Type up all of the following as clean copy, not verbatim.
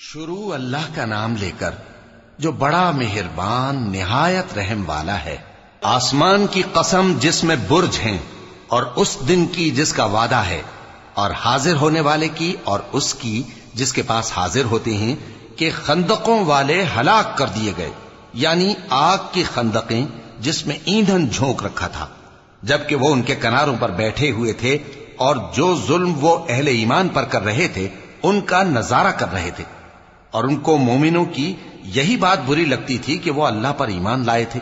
شروع اللہ کا نام لے کر جو بڑا مہربان نہایت رحم والا ہے۔ آسمان کی قسم جس میں برج ہیں، اور اس دن کی جس کا وعدہ ہے، اور حاضر ہونے والے کی اور اس کی جس کے پاس حاضر ہوتے ہیں، کہ خندقوں والے ہلاک کر دیے گئے، یعنی آگ کی خندقیں جس میں ایندھن جھونک رکھا تھا، جبکہ وہ ان کے کناروں پر بیٹھے ہوئے تھے اور جو ظلم وہ اہل ایمان پر کر رہے تھے ان کا نظارہ کر رہے تھے، اور ان کو مومنوں کی یہی بات بری لگتی تھی کہ وہ اللہ پر ایمان لائے تھے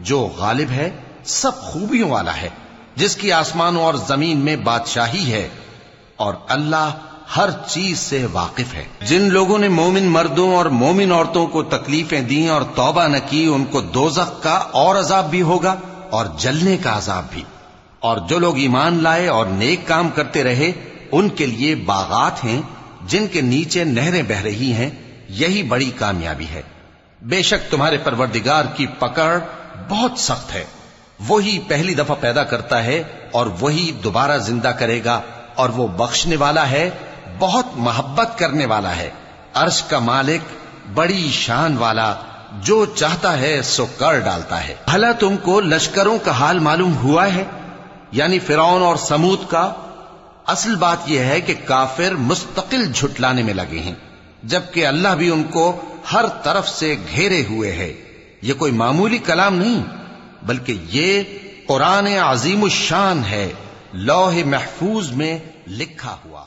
جو غالب ہے، سب خوبیوں والا ہے، جس کی آسمانوں اور زمین میں بادشاہی ہے، اور اللہ ہر چیز سے واقف ہے۔ جن لوگوں نے مومن مردوں اور مومن عورتوں کو تکلیفیں دیں اور توبہ نہ کی، ان کو دوزخ کا اور عذاب بھی ہوگا اور جلنے کا عذاب بھی، اور جو لوگ ایمان لائے اور نیک کام کرتے رہے ان کے لیے باغات ہیں جن کے نیچے نہریں بہ رہی ہیں، یہی بڑی کامیابی ہے۔ بے شک تمہارے پروردگار کی پکڑ بہت سخت ہے، وہی پہلی دفعہ پیدا کرتا ہے اور وہی دوبارہ زندہ کرے گا، اور وہ بخشنے والا ہے، بہت محبت کرنے والا ہے، عرش کا مالک، بڑی شان والا، جو چاہتا ہے سو کر ڈالتا ہے۔ بھلا تم کو لشکروں کا حال معلوم ہوا ہے، یعنی فرعون اور سمود کا؟ اصل بات یہ ہے کہ کافر مستقل جھٹلانے میں لگے ہیں، جبکہ اللہ بھی ان کو ہر طرف سے گھیرے ہوئے ہے۔ یہ کوئی معمولی کلام نہیں، بلکہ یہ قرآن عظیم الشان ہے، لوح محفوظ میں لکھا ہوا۔